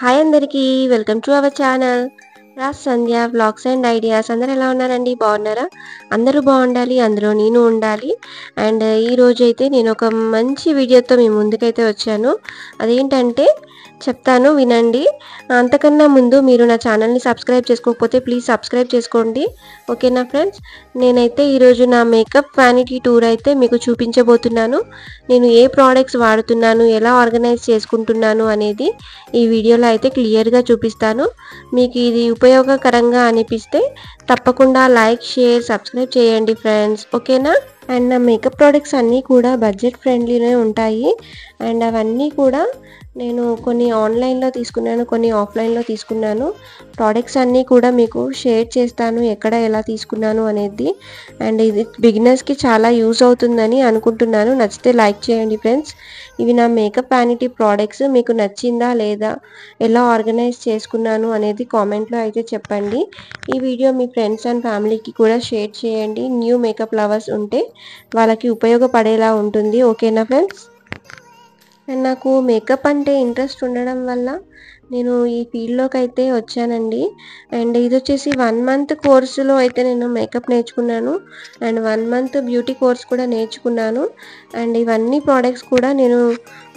Hi అందరికీ welcome to our channel Raj Sandhya vlogs and ideas. అందరూ ఎలా ఉన్నారండి? బాగున్నారా? అందరూ బాగుండాలి, అందులో నేను ఉండాలి. అండ్ ఈరోజు అయితే నేను ఒక మంచి వీడియోతో మీ ముందుకైతే వచ్చాను. అదేంటంటే చెప్తాను, వినండి. అంతకన్నా ముందు మీరు నా ఛానల్ని సబ్స్క్రైబ్ చేసుకోకపోతే ప్లీజ్ సబ్స్క్రైబ్ చేసుకోండి, ఓకేనా ఫ్రెండ్స్? నేనైతే ఈరోజు నా మేకప్ వ్యానిటీ టూర్ అయితే మీకు చూపించబోతున్నాను. నేను ఏ ప్రోడక్ట్స్ వాడుతున్నాను, ఎలా ఆర్గనైజ్ చేసుకుంటున్నాను అనేది ఈ వీడియోలో అయితే క్లియర్గా చూపిస్తాను. మీకు ఇది ఉపయోగకరంగా అనిపిస్తే తప్పకుండా లైక్, షేర్, సబ్స్క్రైబ్ చేయండి ఫ్రెండ్స్, ఓకేనా? అండ్ నా మేకప్ ప్రోడక్ట్స్ అన్నీ కూడా బడ్జెట్ ఫ్రెండ్లీనే ఉంటాయి. అండ్ అవన్నీ కూడా నేను కొన్ని ఆన్లైన్లో తీసుకున్నాను, కొన్ని ఆఫ్లైన్లో తీసుకున్నాను. ప్రోడక్ట్స్ అన్నీ కూడా మీకు షేర్ చేస్తాను, ఎక్కడ ఎలా తీసుకున్నాను అనేది. అండ్ ఇది బిగినర్స్కి చాలా యూజ్ అవుతుందని అనుకుంటున్నాను. నచ్చితే లైక్ చేయండి ఫ్రెండ్స్. ఇవి నా మేకప్ వ్యానిటీ ప్రోడక్ట్స్. మీకు నచ్చిందా లేదా, ఎలా ఆర్గనైజ్ చేసుకున్నాను అనేది కామెంట్లో అయితే చెప్పండి. ఈ వీడియో మీ ఫ్రెండ్స్ అండ్ ఫ్యామిలీకి కూడా షేర్ చేయండి. న్యూ మేకప్ లవర్స్ ఉంటే వాళ్ళకి ఉపయోగపడేలా ఉంటుంది, ఓకేనా ఫ్రెండ్స్? అండ్ నాకు మేకప్ అంటే ఇంట్రెస్ట్ ఉండడం వల్ల నేను ఈ ఫీల్డ్లోకి అయితే వచ్చానండి. అండ్ ఇది వచ్చేసి 1 మంత్ కోర్సులో అయితే నేను మేకప్ నేర్చుకున్నాను. అండ్ 1 మంత్ బ్యూటీ కోర్స్ కూడా నేర్చుకున్నాను. అండ్ ఇవన్నీ ప్రోడక్ట్స్ కూడా నేను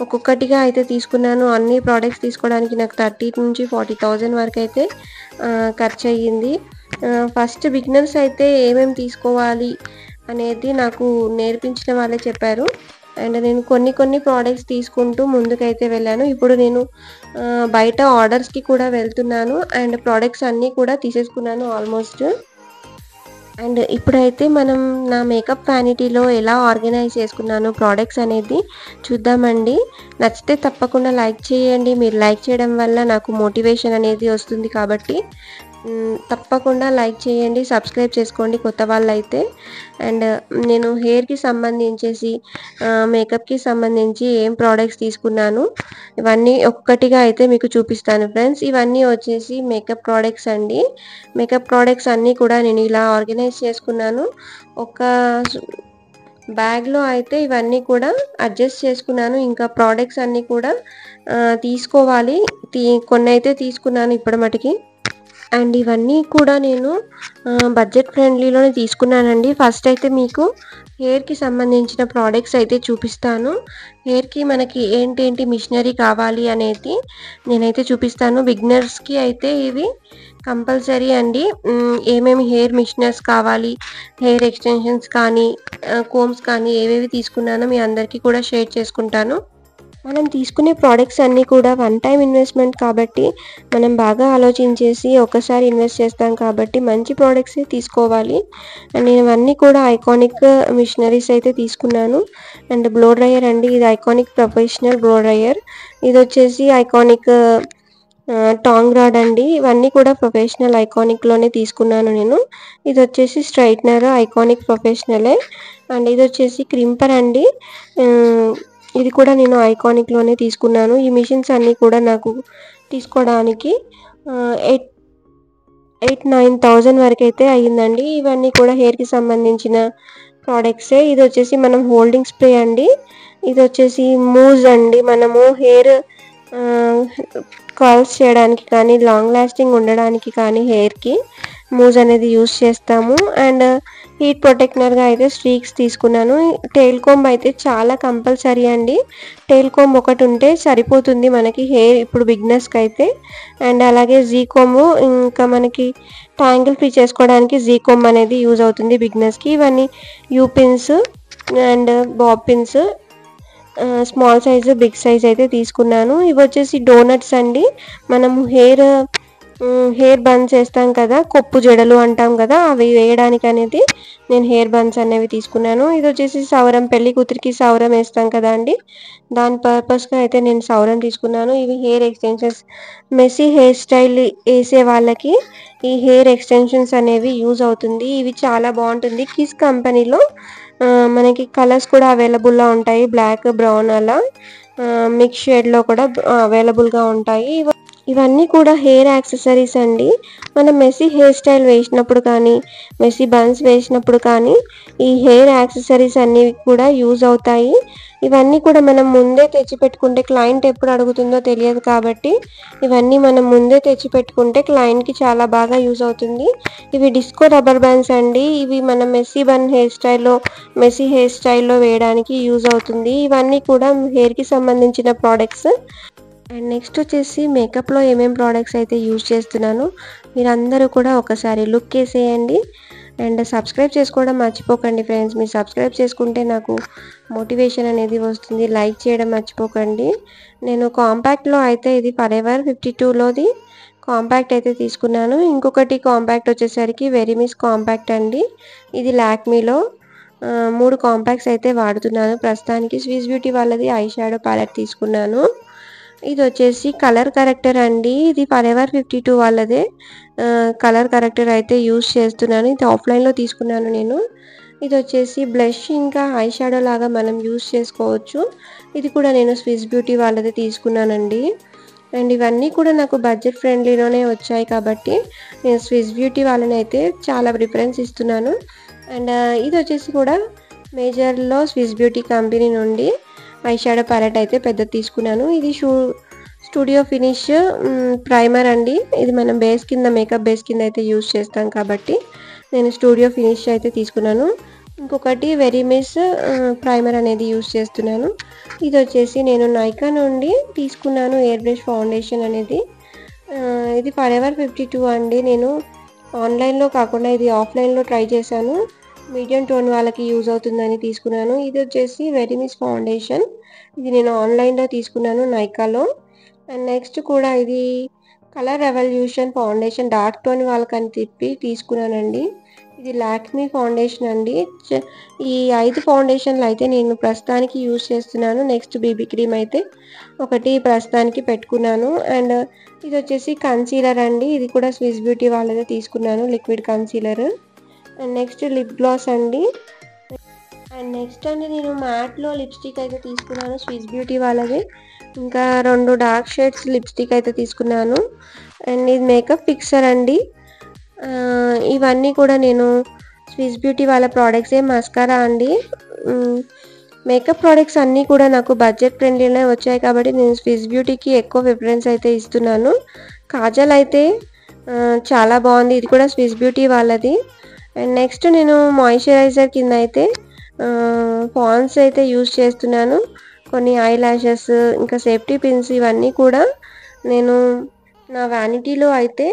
ఒక్కొక్కటిగా అయితే తీసుకున్నాను. అన్ని ప్రోడక్ట్స్ తీసుకోవడానికి నాకు 30 నుంచి 40,000 వరకు అయితే ఖర్చు అయ్యింది. ఫస్ట్ బిగినర్స్ అయితే ఏమేమి తీసుకోవాలి అనేది నాకు నేర్పించిన వాళ్ళే చెప్పారు. అండ్ నేను కొన్ని ప్రోడక్ట్స్ తీసుకుంటూ ముందుకైతే వెళ్ళాను. ఇప్పుడు నేను బయట ఆర్డర్స్కి కూడా వెళ్తున్నాను. అండ్ ప్రోడక్ట్స్ అన్నీ కూడా తీసేసుకున్నాను ఆల్మోస్ట్. అండ్ ఇప్పుడైతే మనం నా మేకప్ వ్యానిటీలో ఎలా ఆర్గనైజ్ చేసుకున్నాను ప్రోడక్ట్స్ అనేది చూద్దామండి. నచ్చితే తప్పకుండా లైక్ చేయండి. మీరు లైక్ చేయడం వల్ల నాకు మోటివేషన్ అనేది వస్తుంది కాబట్టి తప్పకుండా లైక్ చేయండి, సబ్స్క్రైబ్ చేసుకోండి కొత్త వాళ్ళైతే. అండ్ నేను హెయిర్కి సంబంధించేసి మేకప్కి సంబంధించి ఏం ప్రోడక్ట్స్ తీసుకున్నాను ఇవన్నీ ఒక్కటిగా అయితే మీకు చూపిస్తాను ఫ్రెండ్స్. ఇవన్నీ వచ్చేసి మేకప్ ప్రోడక్ట్స్ అండి. మేకప్ ప్రోడక్ట్స్ అన్నీ కూడా నేను ఇలా ఆర్గనైజ్ చేసుకున్నాను. ఒక బ్యాగ్లో అయితే ఇవన్నీ కూడా అడ్జస్ట్ చేసుకున్నాను. ఇంకా ప్రోడక్ట్స్ అన్నీ కూడా తీసుకోవాలి. కొన్ని అయితే తీసుకున్నాను ఇప్పటి మటుకి. అండ్ ఇవన్నీ కూడా నేను బడ్జెట్ ఫ్రెండ్లీలోనే తీసుకున్నానండి. ఫస్ట్ అయితే మీకు హెయిర్కి సంబంధించిన ప్రోడక్ట్స్ అయితే చూపిస్తాను. హెయిర్కి మనకి ఏంటేంటి మిషనరీ కావాలి అనేది నేనైతే చూపిస్తాను. బిగినర్స్కి అయితే ఇవి కంపల్సరీ అండి. ఏమేమి హెయిర్ మిషనర్స్ కావాలి, హెయిర్ ఎక్స్టెన్షన్స్ కానీ, కోమ్స్ కానీ ఏవేవి తీసుకున్నానో మీ అందరికీ కూడా షేర్ చేసుకుంటాను. మనం తీసుకునే ప్రోడక్ట్స్ అన్నీ కూడా 1 టైం ఇన్వెస్ట్మెంట్ కాబట్టి మనం బాగా ఆలోచించేసి ఒకసారి ఇన్వెస్ట్ చేస్తాం కాబట్టి మంచి ప్రోడక్ట్సే తీసుకోవాలి. అండ్ నేను ఇవన్నీ కూడా ఐకానిక్ మిషనరీస్ అయితే తీసుకున్నాను. అండ్ బ్లో డ్రయర్ అండి, ఇది ఐకానిక్ ప్రొఫెషనల్ బ్లో డ్రయర్. ఇది వచ్చేసి ఐకానిక్ టాంగ్ రాడ్ అండి. ఇవన్నీ కూడా ప్రొఫెషనల్ ఐకానిక్లోనే తీసుకున్నాను నేను. ఇది వచ్చేసి స్ట్రైట్నర్ ఐకానిక్ ప్రొఫెషనలే. అండ్ ఇది వచ్చేసి క్రింపర్ అండి. ఇది కూడా నేను ఐకానిక్లోనే తీసుకున్నాను. ఈ మిషన్స్ అన్నీ కూడా నాకు తీసుకోవడానికి 8,000-9,000 వరకు అయితే అయ్యిందండి. ఇవన్నీ కూడా హెయిర్కి సంబంధించిన ప్రోడక్ట్సే. ఇది వచ్చేసి మనం హోల్డింగ్ స్ప్రే అండి. ఇది వచ్చేసి మూజ్ అండి. మనము హెయిర్ కర్ల్స్ చేయడానికి కానీ, లాంగ్ లాస్టింగ్ ఉండడానికి కానీ హెయిర్కి మూజ్ అనేది యూస్ చేస్తాము. అండ్ హీట్ ప్రొటెక్టర్గా అయితే స్ట్రీక్స్ తీసుకున్నాను. టెయిల్ కోంబ్ అయితే చాలా కంపల్సరీ అండి. టెయిల్ కోంబ్ ఒకటి ఉంటే సరిపోతుంది మనకి హెయిర్ ఇప్పుడు బిగినర్స్కి అయితే. అండ్ అలాగే జీ కోంబ్, ఇంకా మనకి ట్యాంగిల్ ఫ్రీ చేసుకోవడానికి జీ కోంబ్ అనేది యూజ్ అవుతుంది బిగినర్స్కి. ఇవన్నీ U pins and bob pins, small size, big size అయితే తీసుకున్నాను. ఇవి వచ్చేసి డోనట్స్ అండి. మనము హెయిర్ బన్స్ వేస్తాం కదా, కొప్పు జడలు అంటాం కదా, అవి వేయడానికి అనేది నేను హెయిర్ బన్స్ అనేవి తీసుకున్నాను. ఇది వచ్చేసి సౌరం, పెళ్లి కూతురికి సౌరం వేస్తాం కదా అండి, దాని పర్పస్గా అయితే నేను సౌరం తీసుకున్నాను. ఇవి hair extensions, messy hair style వేసే వాళ్ళకి ఈ హెయిర్ ఎక్స్టెన్షన్స్ అనేవి యూజ్ అవుతుంది. ఇవి చాలా బాగుంటుంది. కిస్ కంపెనీలో మనకి కలర్స్ కూడా అవైలబుల్లో ఉంటాయి. బ్లాక్, బ్రౌన్ అలా మిక్స్ షేడ్లో కూడా అవైలబుల్గా ఉంటాయి. ఇవన్నీ కూడా హెయిర్ యాక్సెసరీస్ అండి. మనం మెస్సీ హెయిర్ స్టైల్ వేసినప్పుడు కానీ, మెస్సీ బన్స్ వేసినప్పుడు కానీ ఈ హెయిర్ యాక్సెసరీస్ అన్నీ కూడా యూజ్ అవుతాయి. ఇవన్నీ కూడా మనం ముందే తెచ్చిపెట్టుకుంటే క్లయింట్ ఎప్పుడు అడుగుతుందో తెలియదు కాబట్టి ఇవన్నీ మనం ముందే తెచ్చిపెట్టుకుంటే క్లయింట్కి చాలా బాగా యూజ్ అవుతుంది. ఇవి డిస్కో రబ్బర్ బ్యాండ్స్ అండి. ఇవి మనం మెస్సీ బన్ మెస్సీ హెయిర్ స్టైల్లో వేయడానికి యూజ్ అవుతుంది. ఇవన్నీ కూడా హెయిర్కి సంబంధించిన ప్రోడక్ట్స్. అండ్ నెక్స్ట్ వచ్చేసి మేకప్లో ఏమేమి ప్రోడక్ట్స్ అయితే యూజ్ చేస్తున్నానో మీరందరూ కూడా ఒకసారి లుక్ వేసేయండి. అండ్ సబ్స్క్రైబ్ చేసుకోవడం మర్చిపోకండి ఫ్రెండ్స్. మీరు సబ్స్క్రైబ్ చేసుకుంటే నాకు మోటివేషన్ అనేది వస్తుంది. లైక్ చేయడం మర్చిపోకండి. నేను కాంపాక్ట్లో అయితే ఇది ఫరెవర్ 52లోది కాంపాక్ట్ అయితే తీసుకున్నాను. ఇంకొకటి కాంపాక్ట్ వచ్చేసరికి వెరీమిస్ కాంపాక్ట్ అండి. ఇది లాక్మీలో 3 కాంపాక్ట్స్ అయితే వాడుతున్నాను ప్రస్తుతానికి. స్విస్ బ్యూటీ వాళ్ళది ఐ షాడో ప్యాలెట్ తీసుకున్నాను. ఇది వచ్చేసి కలర్ కరెక్టర్ అండి. ఇది ఫరెవర్ 52 వాళ్ళదే కలర్ కరెక్టర్ అయితే యూజ్ చేస్తున్నాను. ఇది ఆఫ్లైన్లో తీసుకున్నాను నేను. ఇది వచ్చేసి బ్లష్ ఇంకా ఐ షాడో లాగా మనం యూజ్ చేసుకోవచ్చు. ఇది కూడా నేను స్విస్ బ్యూటీ వాళ్ళది తీసుకున్నానండి. అండ్ ఇవన్నీ కూడా నాకు బడ్జెట్ ఫ్రెండ్లీలోనే వచ్చాయి కాబట్టి నేను స్విస్ బ్యూటీ వాళ్ళని అయితే చాలా ప్రిఫరెన్స్ ఇస్తున్నాను. అండ్ ఇది వచ్చేసి కూడా మేజర్లో స్విస్ బ్యూటీ కంపెనీ నుండి ఐ షాడో ప్యాలెట్ అయితే పెద్దది తీసుకున్నాను. ఇది స్టూడియో ఫినిష్ ప్రైమర్ అండి. ఇది మనం మేకప్ బేస్ కింద అయితే యూజ్ చేస్తాం కాబట్టి నేను స్టూడియో ఫినిష్ అయితే తీసుకున్నాను. ఇంకొకటి వెరీమిస్ ప్రైమర్ అనేది యూజ్ చేస్తున్నాను. ఇది వచ్చేసి నేను నైకా నుండి తీసుకున్నాను ఎయిర్ బ్రష్ ఫౌండేషన్ అనేది. ఇది ఫరెవర్ 52 అండి. నేను ఆన్లైన్లో కాకుండా ఇది ఆఫ్లైన్లో ట్రై చేశాను. మీడియం టోన్ వాళ్ళకి యూజ్ అవుతుందని తీసుకున్నాను. ఇది వచ్చేసి వెరీమిస్ ఫౌండేషన్. ఇది నేను ఆన్లైన్లో తీసుకున్నాను నైకాలో. అండ్ నెక్స్ట్ కూడా ఇది colour revolution foundation dark tone వాళ్ళకని తీసుకున్నానండి. ఇది లాక్మీ ఫౌండేషన్ అండి. ఈ 5 ఫౌండేషన్లు అయితే నేను ప్రస్తుతానికి యూజ్ చేస్తున్నాను. నెక్స్ట్ బీబీ క్రీమ్ అయితే ఒకటి ప్రస్తుతానికి పెట్టుకున్నాను. అండ్ ఇది వచ్చేసి కన్సీలర్ అండి. ఇది కూడా స్విస్ బ్యూటీ వాళ్ళదే తీసుకున్నాను liquid concealer. And next lip gloss అండి. అండ్ నెక్స్ట్ అండి నేను మ్యాట్లో లిప్స్టిక్ అయితే తీసుకున్నాను స్విస్ బ్యూటీ వాళ్ళది. ఇంకా 2 డార్క్ షేడ్స్ లిప్స్టిక్ అయితే తీసుకున్నాను. అండ్ ఇది మేకప్ ఫిక్సర్ అండి. ఇవన్నీ కూడా నేను స్విస్ బ్యూటీ వాళ్ళ ప్రోడక్ట్సే. మస్కారా అండి. మేకప్ ప్రోడక్ట్స్ అన్నీ కూడా నాకు బడ్జెట్ ఫ్రెండ్లీనే వచ్చాయి కాబట్టి నేను స్విస్ బ్యూటీకి ఎక్కువ ప్రిఫరెన్స్ అయితే ఇస్తున్నాను. కాజల్ అయితే చాలా బాగుంది. ఇది కూడా స్విస్ బ్యూటీ వాళ్ళది. అండ్ నెక్స్ట్ నేను మాయిశ్చరైజర్ కింద అయితే పాండ్స్ అయితే యూజ్ చేస్తున్నాను. కొన్ని ఐ ల్యాషెస్ ఇంకా సేఫ్టీ పిన్స్ ఇవన్నీ కూడా నేను నా వ్యానిటీలో అయితే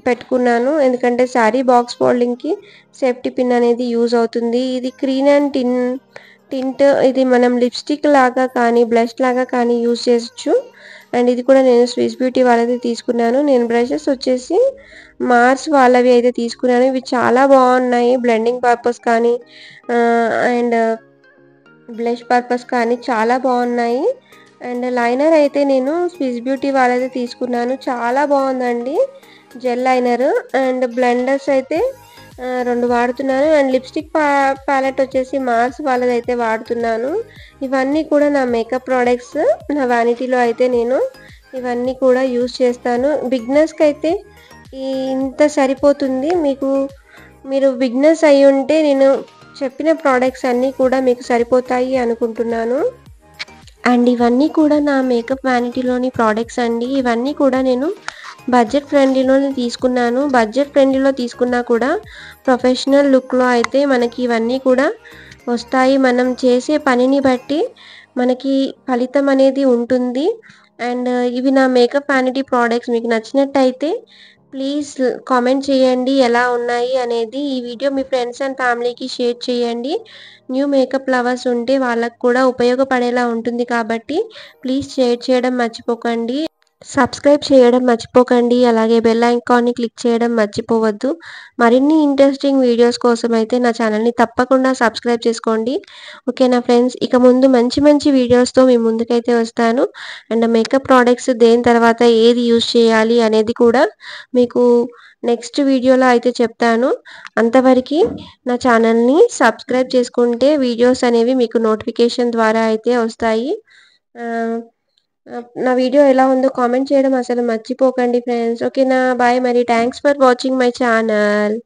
పెట్టుకున్నాను. ఎందుకంటే శారీ బాక్స్ ఫోల్డింగ్కి సేఫ్టీ పిన్ అనేది యూజ్ అవుతుంది. ఇది క్రీన్ అండ్ టింట్. ఇది మనం లిప్స్టిక్ లాగా కానీ బ్లష్ లాగా కానీ యూజ్ చేయొచ్చు. అండ్ ఇది కూడా నేను స్విస్ బ్యూటీ వాళ్ళది తీసుకున్నాను. నేను బ్రషెస్ వచ్చేసి మార్స్ వాళ్ళవి అయితే తీసుకున్నాను. ఇవి చాలా బాగున్నాయి బ్లెండింగ్ పర్పస్ కానీ అండ్ బ్లష్ పర్పస్ కానీ చాలా బాగున్నాయి. అండ్ లైనర్ అయితే నేను స్విస్ బ్యూటీ వాళ్ళది తీసుకున్నాను. చాలా బాగుందండి జెల్ లైనర్. అండ్ బ్లెండర్స్ అయితే 2 వాడుతున్నాను. అండ్ లిప్స్టిక్ ప్యాలెట్ వచ్చేసి మార్స్ వాళ్ళది అయితే వాడుతున్నాను. ఇవన్నీ కూడా నా మేకప్ ప్రోడక్ట్స్. నా వ్యానిటీలో అయితే నేను ఇవన్నీ కూడా యూజ్ చేస్తాను. బిగినర్స్కి అయితే ఇంత సరిపోతుంది. మీరు బిగినర్స్ అయి ఉంటే నేను చెప్పిన ప్రోడక్ట్స్ అన్నీ కూడా మీకు సరిపోతాయి అనుకుంటున్నాను. అండ్ ఇవన్నీ కూడా నా మేకప్ వ్యానిటీలోని ప్రోడక్ట్స్ అండి. ఇవన్నీ కూడా నేను బడ్జెట్ ఫ్రెండ్లీలోనే తీసుకున్నాను. బడ్జెట్ ఫ్రెండ్లీలో తీసుకున్నా కూడా ప్రొఫెషనల్ లుక్లో అయితే మనకి ఇవన్నీ కూడా వస్తాయి. మనం చేసే పనిని బట్టి మనకి ఫలితం అనేది ఉంటుంది. అండ్ ఇవి నా మేకప్ వ్యానిటీ ప్రోడక్ట్స్. మీకు నచ్చినట్టయితే ప్లీజ్ కామెంట్ చేయండి ఎలా ఉన్నాయి అనేది. ఈ వీడియో మీ ఫ్రెండ్స్ అండ్ ఫ్యామిలీకి షేర్ చేయండి. న్యూ మేకప్ లవర్స్ ఉంటే వాళ్ళకు కూడా ఉపయోగపడేలా ఉంటుంది కాబట్టి ప్లీజ్ షేర్ చేయడం మర్చిపోకండి. సబ్స్క్రైబ్ చేయడం మర్చిపోకండి. అలాగే బెల్ ఐకాన్ని క్లిక్ చేయడం మర్చిపోవద్దు. మరిన్ని ఇంట్రెస్టింగ్ వీడియోస్ కోసం అయితే నా ఛానల్ని తప్పకుండా సబ్స్క్రైబ్ చేసుకోండి. ఓకేనా ఫ్రెండ్స్. ఇక ముందు మంచి మంచి వీడియోస్తో మీ ముందుకైతే వస్తాను. అండ్ మేకప్ ప్రోడక్ట్స్ దేని తర్వాత ఏది యూజ్ చేయాలి అనేది కూడా మీకు నెక్స్ట్ వీడియోలో అయితే చెప్తాను. అంతవరకు నా ఛానల్ని సబ్స్క్రైబ్ చేసుకుంటే వీడియోస్ అనేవి మీకు నోటిఫికేషన్ ద్వారా అయితే వస్తాయి. నా వీడియో ఎలా ఉందో కామెంట్ చేయడం అసలు మర్చిపోకండి ఫ్రెండ్స్. ఓకేనా? బాయ్ మరి. Thanks for watching my channel.